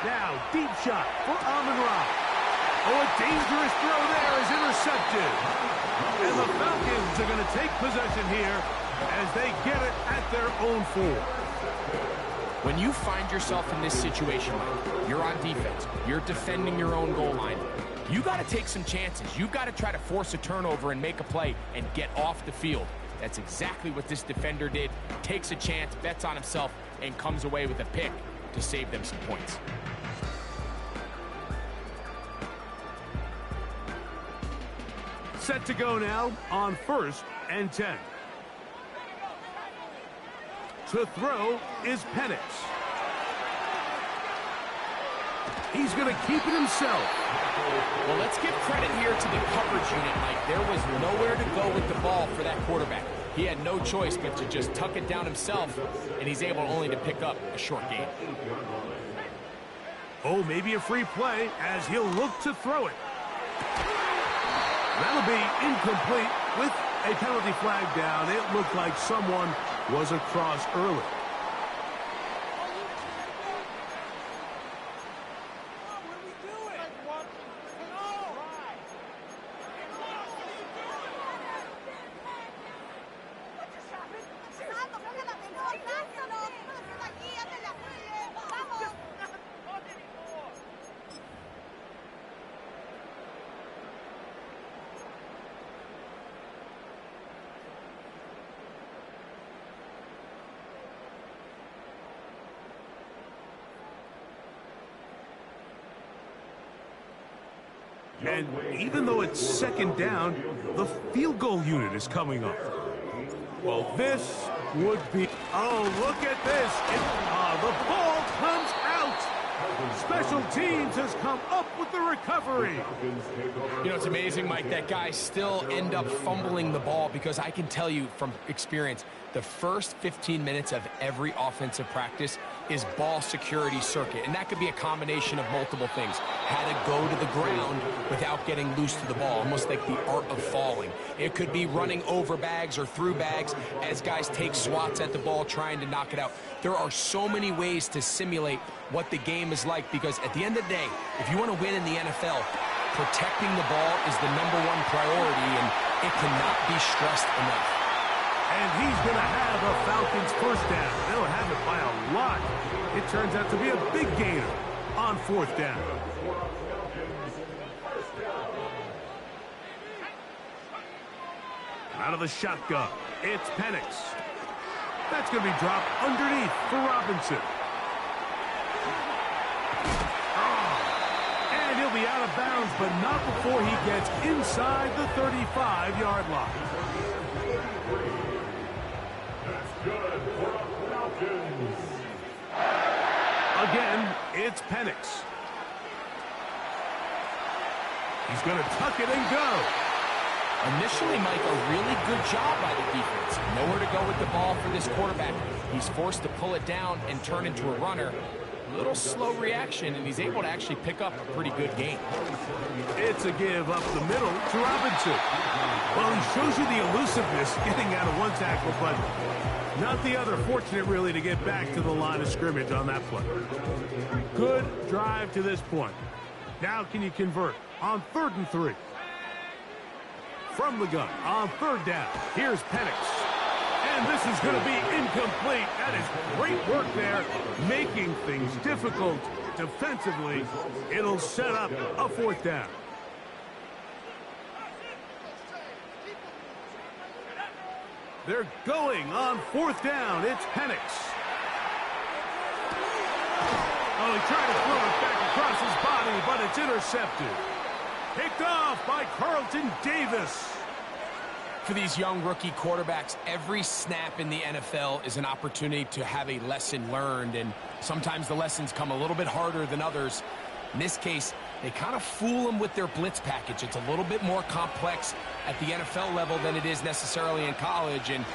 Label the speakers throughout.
Speaker 1: Now, deep shot for Amon-Ra. Oh, a dangerous throw there is intercepted. And the Falcons are going to take possession here as they get it at their own 4.
Speaker 2: When you find yourself in this situation, you're on defense, you're defending your own goal line, you got to take some chances. You've got to try to force a turnover and make a play and get off the field. That's exactly what this defender did. Takes a chance, bets on himself, and comes away with a pick to save them some points.
Speaker 1: Set to go now on 1st and 10. To throw is Penix. He's going to keep it himself.
Speaker 2: Well, let's give credit here to the coverage unit, Mike. There was nowhere to go with the ball for that quarterback. He had no choice but to just tuck it down himself, and he's able only to pick up a short gain.
Speaker 1: Oh, maybe a free play as he'll look to throw it. That'll be incomplete with a penalty flag down. It looked like someone was across early. And even though it's 2nd down, the field goal unit is coming up. Well, this would be... Oh, look at this. The ball comes out. Special teams has come up with the recovery.
Speaker 2: You know, it's amazing, Mike, that guys still end up fumbling the ball because I can tell you from experience, the first 15 minutes of every offensive practice is ball security circuit, and that could be a combination of multiple things. How to go to the ground without getting loose to the ball, almost like the art of falling. It could be running over bags or through bags as guys take swats at the ball trying to knock it out. There are so many ways to simulate what the game is like because at the end of the day, if you want to win in the NFL, protecting the ball is the #1 priority, and it cannot be stressed enough.
Speaker 1: And he's going to have a Falcons first down. They'll have it by a lot. It turns out to be a big gainer on 4th down. Out of the shotgun, it's Penix. That's going to be dropped underneath for Robinson. And he'll be out of bounds, but not before he gets inside the 35-yard line. Again, it's Penix. He's going to tuck it and go.
Speaker 2: Initially, Mike, a really good job by the defense. Nowhere to go with the ball for this quarterback. He's forced to pull it down and turn into a runner. A little slow reaction, and he's able to actually pick up a pretty good gain.
Speaker 1: It's a give up the middle to Robinson. Well, he shows you the elusiveness getting out of one tackle, but not the other. Fortunate, really, to get back to the line of scrimmage on that play. Good drive to this point. Now can you convert on 3rd and 3? From the gun on 3rd down. Here's Penix. And this is going to be incomplete. That is great work there, making things difficult defensively. It'll set up a 4th down. They're going on 4th down. It's Penix. Oh, he tried to throw it back across his body, but it's intercepted. Picked off by Carlton Davis.
Speaker 2: For these young rookie quarterbacks, every snap in the NFL is an opportunity to have a lesson learned, and sometimes the lessons come a little bit harder than others. In this case, they kind of fool them with their blitz package. It's a little bit more complex at the NFL level than it is necessarily in college, and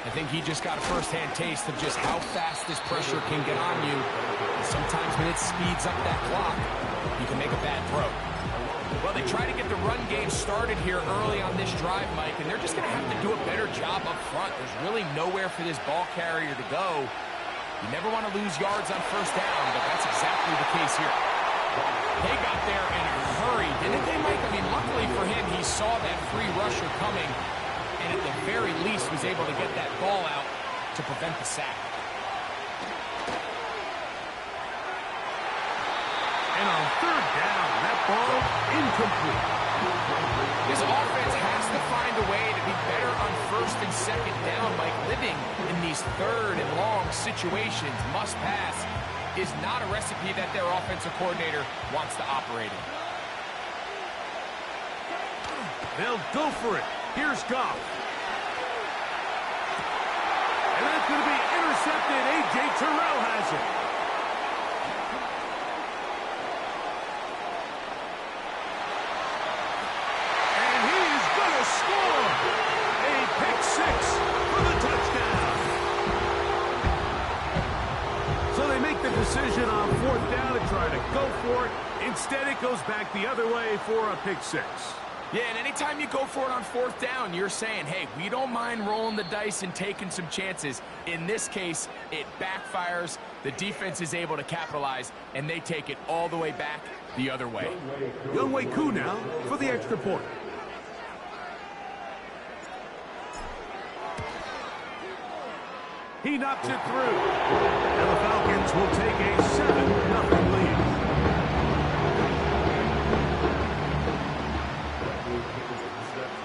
Speaker 2: I think he just got a first-hand taste of just how fast this pressure can get on you. And sometimes when it speeds up that clock, you can make a bad throw. Well, they try to get the run game started here early on this drive, Mike, and they're just going to have to do a better job up front. There's really nowhere for this ball carrier to go. You never want to lose yards on 1st down, but that's exactly the case plays here. They got there in a hurry, didn't they, Mike? I mean, luckily for him, he saw that free rusher coming, and at the very least was able to get that ball out to prevent the sack.
Speaker 1: And on third down, that ball incomplete.
Speaker 2: This offense has to find a way to be better on first and second down, Mike. Living in these third and long situations, must pass, is not a recipe that their offensive coordinator wants to operate in.
Speaker 1: They'll go for it. Here's Goff. And that's going to be intercepted. A.J. Terrell has it. And he is going to score. A pick six for the touchdown. So they make the decision on fourth down to try to go for it. Instead, it goes back the other way for a pick six.
Speaker 2: Yeah, and anytime you go for it on fourth down, you're saying, hey, we don't mind rolling the dice and taking some chances. In this case, it backfires. The defense is able to capitalize, and they take it all the way back the other way.
Speaker 1: Younghoe Koo now for the extra point. He knocks it through. And the Falcons will take a 7-0 lead.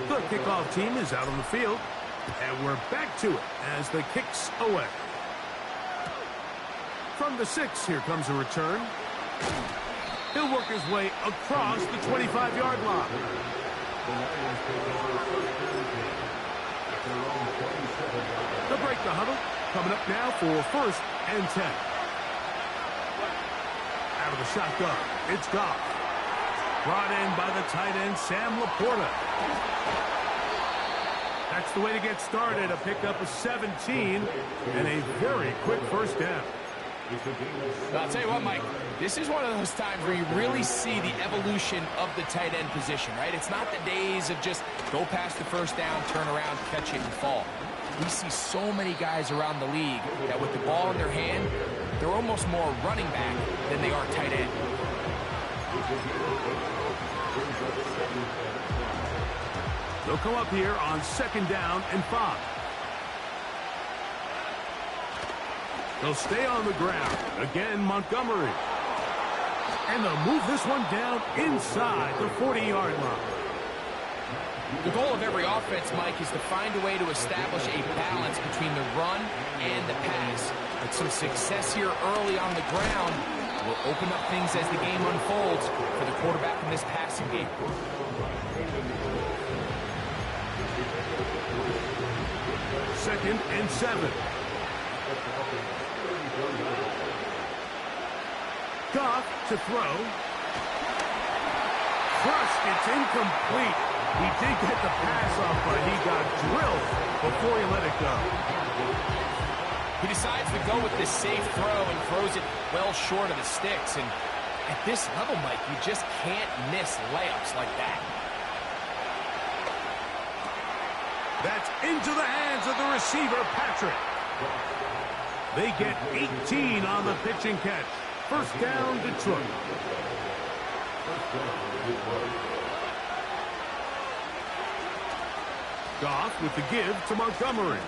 Speaker 1: The kickoff team is out on the field. And we're back to it as the kick's away. From the 6, here comes a return. He'll work his way across the 25-yard line. They'll break the huddle. Coming up now for first and 10. Out of the shotgun, it's Goff. Brought in by the tight end, Sam Laporta. That's the way to get started. A pickup of 17 and a very quick first down.
Speaker 2: I'll tell you what, Mike, this is one of those times where you really see the evolution of the tight end position, right? It's not the days of just go past the first down, turn around, catch it, and fall. We see so many guys around the league that with the ball in their hand, they're almost more running back than they are tight end.
Speaker 1: They'll come up here on second down and 5. They'll stay on the ground. Again, Montgomery. And they'll move this one down inside the 40-yard line.
Speaker 2: The goal of every offense, Mike, is to find a way to establish a balance between the run and the pass. But some success here early on the ground will open up things as the game unfolds for the quarterback in this passing game.
Speaker 1: Second and 7. Goff to throw. Crushed. It's incomplete. He did get the pass off, but he got drilled before he let it go.
Speaker 2: He decides to go with this safe throw and throws it well short of the sticks. And at this level, Mike, you just can't miss layups like that.
Speaker 1: That's into the hands of the receiver, Patrick. They get 18 on the pitch and catch. First down, Detroit. Goff with the give to Montgomery.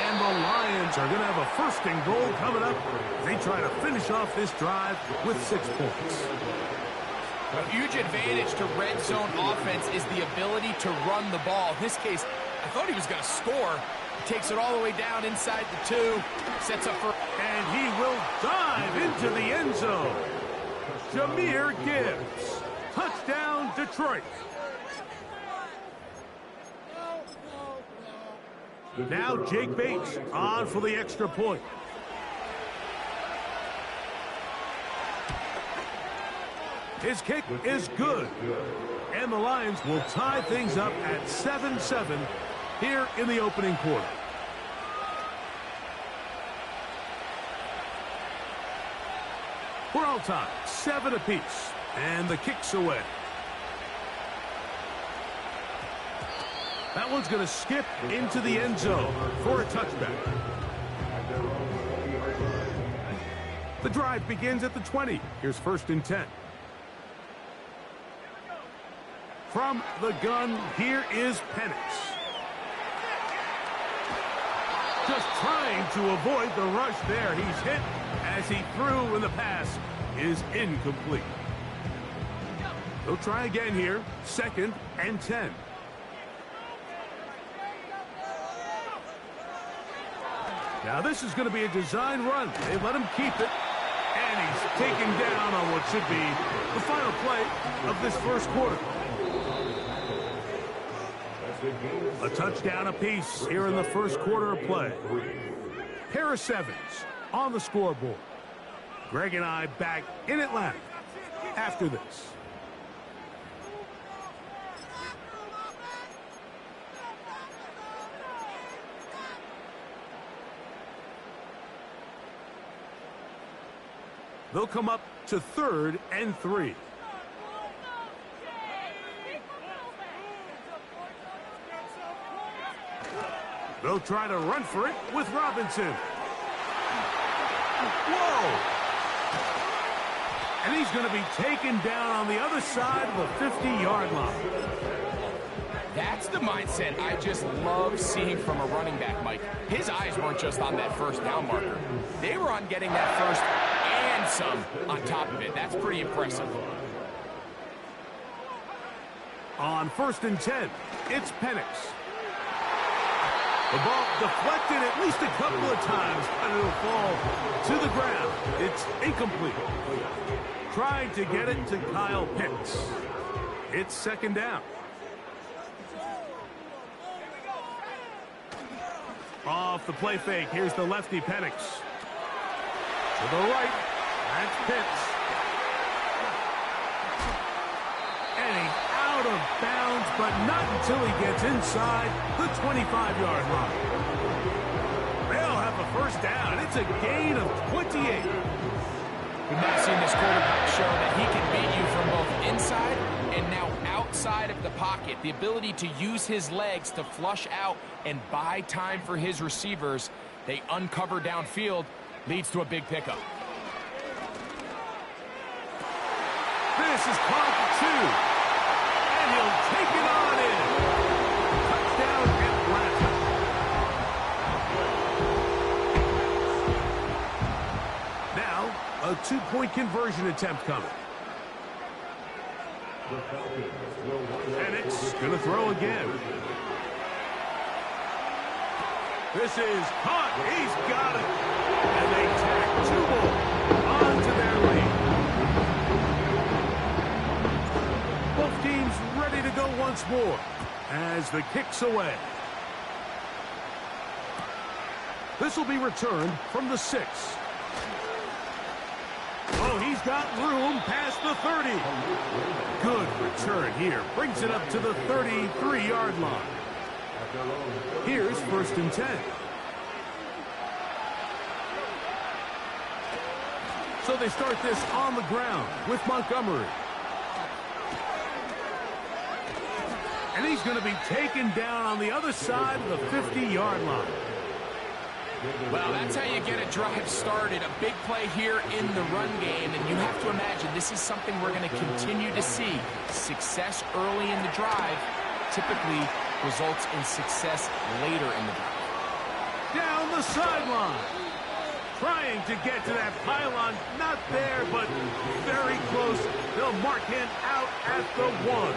Speaker 1: And the Lions are going to have a first and goal coming up. They try to finish off this drive with 6 points.
Speaker 2: A huge advantage to red zone offense is the ability to run the ball. In this case, I thought he was going to score. He takes it all the way down inside the 2, sets up for...
Speaker 1: And he will dive into the end zone. Jahmyr Gibbs. Touchdown, Detroit. Now Jake Bates on for the extra point. His kick is good. And the Lions will tie things up at 7-7 here in the opening quarter. We're all tied, 7 apiece. And the kick's away. That one's going to skip into the end zone for a touchback. The drive begins at the 20. Here's 1st and 10. From the gun, here is Penix. Just trying to avoid the rush there. He's hit as he threw, and the pass is incomplete. They'll try again here. 2nd and 10. Now this is going to be a design run. They let him keep it. And he's taken down on what should be the final play of this first quarter. A touchdown apiece here in the first quarter of play. Harris Evans on the scoreboard. Greg and I back in Atlanta after this. They'll come up to 3rd and 3. They'll try to run for it with Robinson. Whoa! And he's going to be taken down on the other side of the 50-yard line.
Speaker 2: That's the mindset I just love seeing from a running back, Mike. His eyes weren't just on that first down marker. They were on getting that first and some on top of it. That's pretty impressive.
Speaker 1: On 1st and 10, it's Penix. The ball deflected at least a couple of times, but it'll fall to the ground. It's incomplete. Trying to get it to Kyle Pitts. It's 2nd down. Off the play fake, here's the lefty Penix. To the right, that's Pitts. And he's out of bounds, but not until he gets inside the 25-yard line. They'll have a first down. It's a gain of 28.
Speaker 2: We've now seen this quarterback show that he can beat you from both inside and now outside of the pocket. The ability to use his legs to flush out and buy time for his receivers. They uncover downfield, leads to a big pickup.
Speaker 1: This is caught 2. And he'll take it on in. Touchdown Atlanta. Now, a 2-point conversion attempt coming. Penix going to throw again. This is caught. He's got it. And they tack 2 more onto their lead. Both teams ready to go once more as the kick's away. This will be returned from the 6. Oh, he's got room past the 30. Good return here. Brings it up to the 33-yard line. Here's 1st and 10. So they start this on the ground with Montgomery. And he's going to be taken down on the other side of the 50-yard line.
Speaker 2: Well, that's how you get a drive started. A big play here in the run game, and you have to imagine this is something we're going to continue to see. Success early in the drive typically results in success later in the drive.
Speaker 1: Down the sideline. Trying to get to that pylon. Not there, but very close. They'll mark him out at the 1.